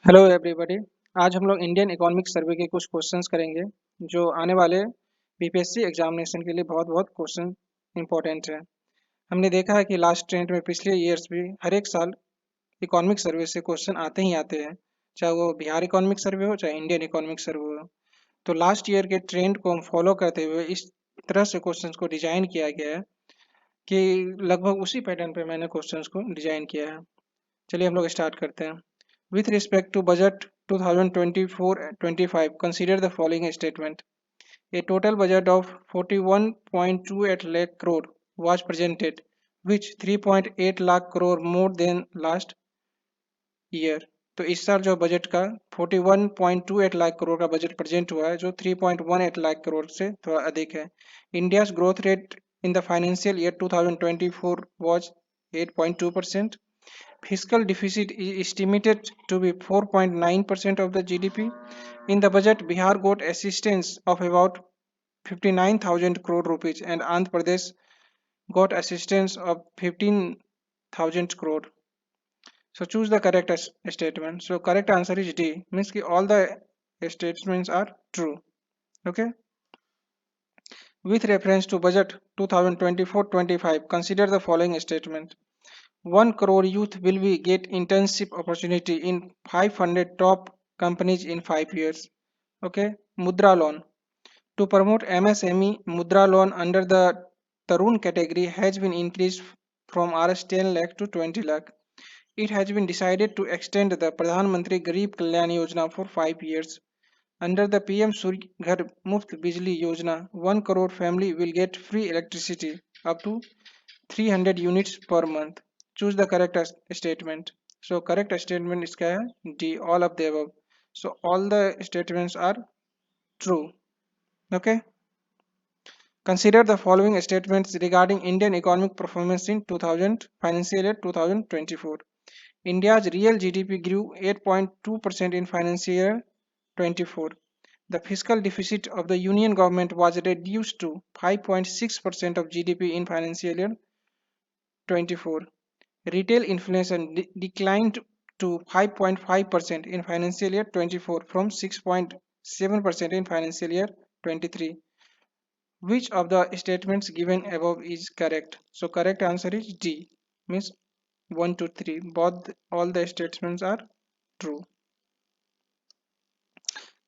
Hello everybody. आज हम लोग इंडियन इकोनॉमिक सर्वे के कुछ क्वेश्चंस करेंगे जो आने वाले बीपीएससी एग्जामिनेशन के लिए बहुत बहुत क्वेश्चन इंपॉर्टेंट है। हमने देखा है कि लास्ट ट्रेंड में पिछले ईयर्स भी हर एक साल इकोनॉमिक सर्वे से क्वेश्चन आते ही आते हैं, चाहे वो बिहार इकोनॉमिक सर्वे हो चाहे इंडियन इकोनॉमिक सर्वे हो। तो लास्ट ईयर के ट्रेंड को हम फॉलो करते हुए इस तरह से क्वेश्चंस को डिजाइन किया गया है कि लगभग उसी पैटर्न पे मैंने क्वेश्चंस को डिजाइन किया है। चलिए हम लोग स्टार्ट करते हैं। With respect to budget 2024-25, consider the following statement. A total budget of 41.28 lakh crore was presented, which 3.8 lakh crore more than last year. तो इस साल जो बजट का 41.28 लाख करोड़ का बजट प्रेजेंट हुआ है जो 3.18 लाख करोड़ से थोड़ा अधिक है। India's growth rate in the financial year 2024 was 8.2%. Fiscal deficit is estimated to be 4.9% of the GDP. In the budget, Bihar got assistance of about 59,000 crore rupees and Andhra Pradesh got assistance of 15,000 crore. So choose the correct statement. So correct answer is D. Means ki all the statements are true. Okay. With reference to budget 2024-25, consider the following statement. 1 crore youth will be get internship opportunity in 500 top companies in 5 years. Okay. Mudra loan. To promote MSME, Mudra loan under the Tarun category has been increased from Rs 10 lakh to 20 lakh. It has been decided to extend the Pradhan Mantri Garib Kalyan Yojana for 5 years. Under the PM Surya Ghar Muft Bijli Yojana, 1 crore family will get free electricity up to 300 units per month. Choose the correct statement. So correct statement is क्या है? D. All of the above. So all the statements are true. Okay. Consider the following statements regarding Indian economic performance in 2000 financial year 2024. India's real GDP grew 8.2% in financial year 24. The fiscal deficit of the union government was reduced to 5.6% of GDP in financial year 24. Retail inflation declined to 5.5% in financial year 24 from 6.7% in financial year 23. Which of the statements given above is correct? So correct answer is D. Means 1 to 3. Both all the statements are true.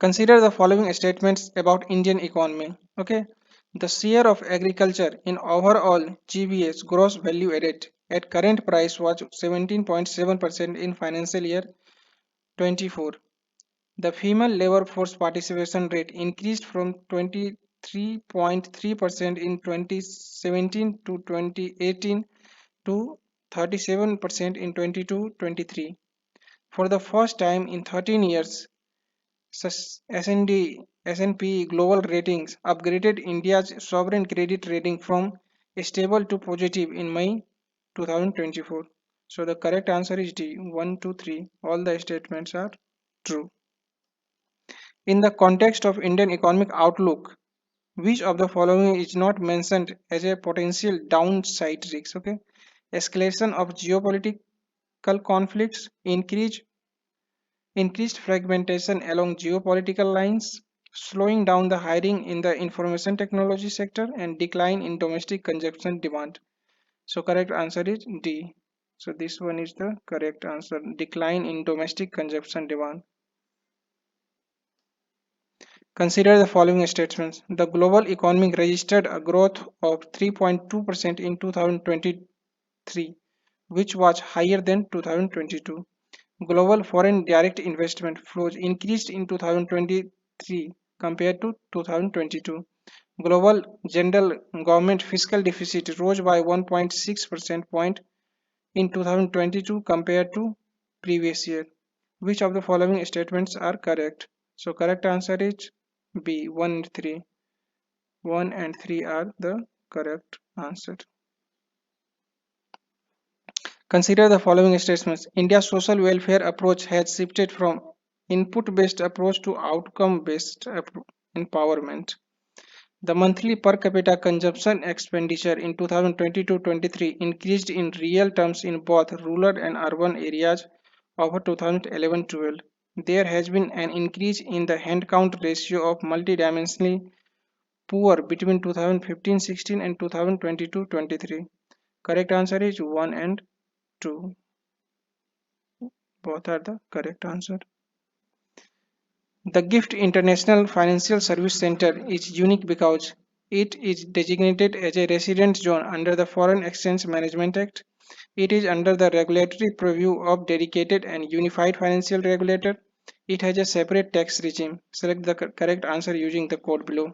Consider the following statements about Indian economy. Okay. The share of agriculture in overall GVS gross value added at current price was 17.7% in financial year 24. The female labor force participation rate increased from 23.3% in 2017 to 2018 to 37% in 22-23. For the first time in 13 years, S&P Global Ratings upgraded India's sovereign credit rating from stable to positive in May 2024. So the correct answer is D. 1, 2, 3. All the statements are true. In the context of Indian economic outlook, which of the following is not mentioned as a potential downside risk? Okay, escalation of geopolitical conflicts, increased fragmentation along geopolitical lines, slowing down the hiring in the information technology sector, and decline in domestic consumption demand. So correct answer is D. So this one is the correct answer. Decline in domestic consumption demand. Consider the following statements. The global economy registered a growth of 3.2% in 2023, which was higher than 2022. Global foreign direct investment flows increased in 2023 compared to 2022. Global general government fiscal deficit rose by 1.6 percent point in 2022 compared to previous year. Which of the following statements are correct? So correct answer is B. 1 and 3. 1 and 3 are the correct answer. Consider the following statements. India's social welfare approach has shifted from input-based approach to outcome-based empowerment. The monthly per capita consumption expenditure in 2022-23 increased in real terms in both rural and urban areas over 2011-12. there has been an increase in the hand count ratio of multidimensionally poor between 2015-16 and 2022-23. Correct answer is 1 and 2. Both are the correct answer. The GIFT International Financial Service Center is unique because it is designated as a resident zone under the Foreign Exchange Management Act. It is under the regulatory purview of dedicated and unified financial regulator. It has a separate tax regime. Select the correct answer using the code below.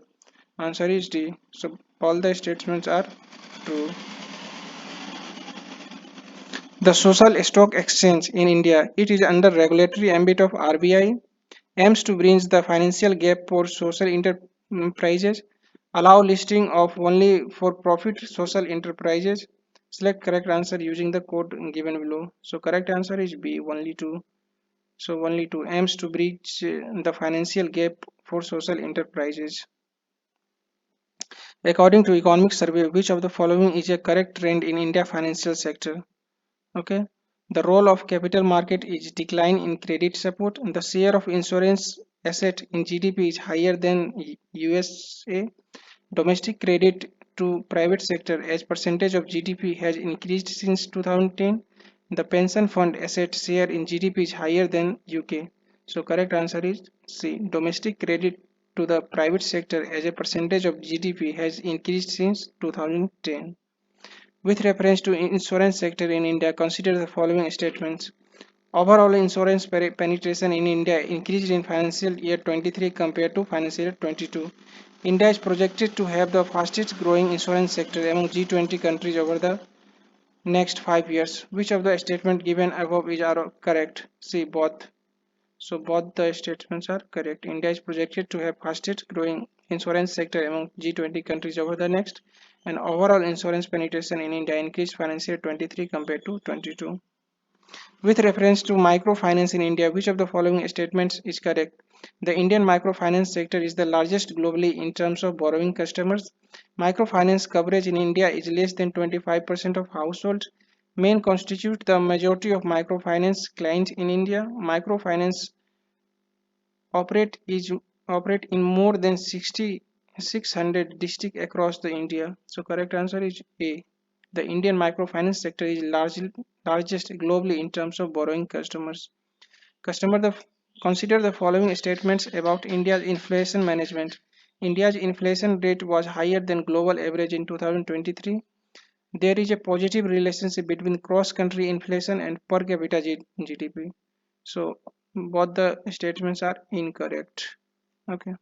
Answer is D. So all the statements are true. The Social Stock Exchange in India, it is under regulatory ambit of RBI, aims to bridge the financial gap for social enterprises, allow listing of only for-profit social enterprises. Select correct answer using the code given below. So correct answer is B, only two. So only two, aims to bridge the financial gap for social enterprises. According to economic survey, which of the following is a correct trend in India financial sector? Okay, the role of capital market is decline in credit support. The share of insurance asset in GDP is higher than USA. Domestic credit to private sector as percentage of GDP has increased since 2010. The pension fund asset share in GDP is higher than UK. So correct answer is C. Domestic credit to the private sector as a percentage of GDP has increased since 2010. With reference to insurance sector in India, consider the following statements. Overall insurance penetration in India increased in financial year 23 compared to financial year 22. India is projected to have the fastest growing insurance sector among G20 countries over the next 5 years. Which of the statements given above is are correct? See both. So both the statements are correct. India is projected to have fastest growing insurance sector among G20 countries over the next, and overall insurance penetration in India increased financial year 23 compared to 22. With reference to microfinance in India, which of the following statements is correct? The Indian microfinance sector is the largest globally in terms of borrowing customers. Microfinance coverage in India is less than 25% of households. Men constitute the majority of microfinance clients in India. Microfinance operate is operate in more than 600 districts across the India. So correct answer is A. The Indian microfinance sector is largest globally in terms of borrowing customers. Customer the Consider the following statements about India's inflation management. India's inflation rate was higher than global average in 2023. There is a positive relationship between cross-country inflation and per capita GDP. So both the statements are incorrect. Okay.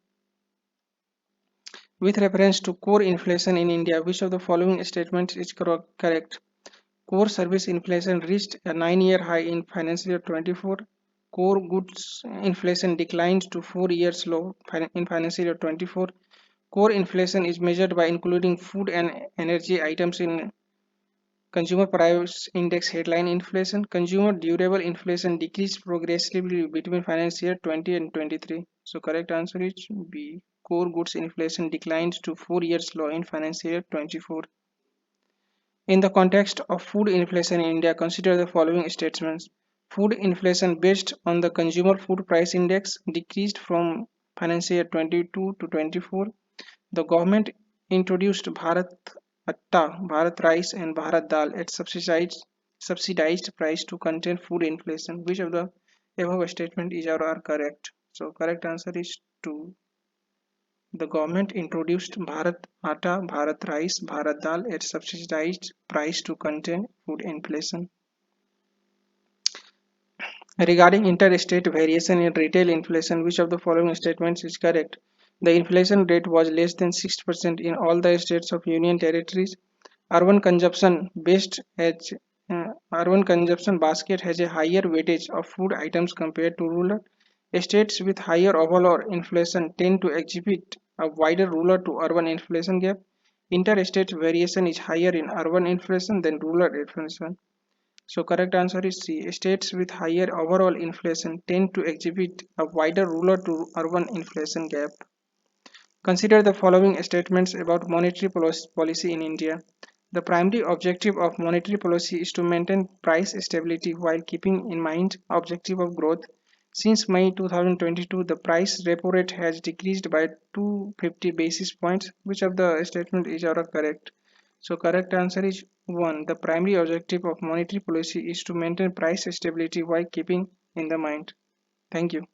With reference to core inflation in India, which of the following statements is correct? Core service inflation reached a 9-year high in financial year 24. Core goods inflation declined to 4 years low in financial year 24. Core inflation is measured by including food and energy items in Consumer Price Index headline inflation. Consumer durable inflation decreased progressively between financial year 20 and 23. So correct answer is B. Core goods inflation declined to 4 years low in financial year 24. In the context of food inflation in India, consider the following statements. Food inflation based on the Consumer Food Price Index decreased from financial year 22 to 24. The government introduced Bharat Atta, Bharat Rice and Bharat Dal at subsidized price to contain food inflation. Which of the above statement is or are correct? So correct answer is 2. The government introduced Bharat Atta, Bharat Rice, Bharat Dal at subsidized price to contain food inflation. Regarding interstate variation in retail inflation, which of the following statements is correct? The inflation rate was less than 6% in all the states of Union territories. Urban consumption based as urban consumption basket has a higher weightage of food items compared to rural. States with higher overall inflation tend to exhibit a wider rural to urban inflation gap. Interstate variation is higher in urban inflation than rural inflation. So correct answer is C. States with higher overall inflation tend to exhibit a wider rural to urban inflation gap. Consider the following statements about monetary policy in India. The primary objective of monetary policy is to maintain price stability while keeping in mind objective of growth. Since May 2022, the price repo rate has decreased by 250 basis points. Which of the statement is correct? So correct answer is 1. The primary objective of monetary policy is to maintain price stability while keeping in the mind. Thank you.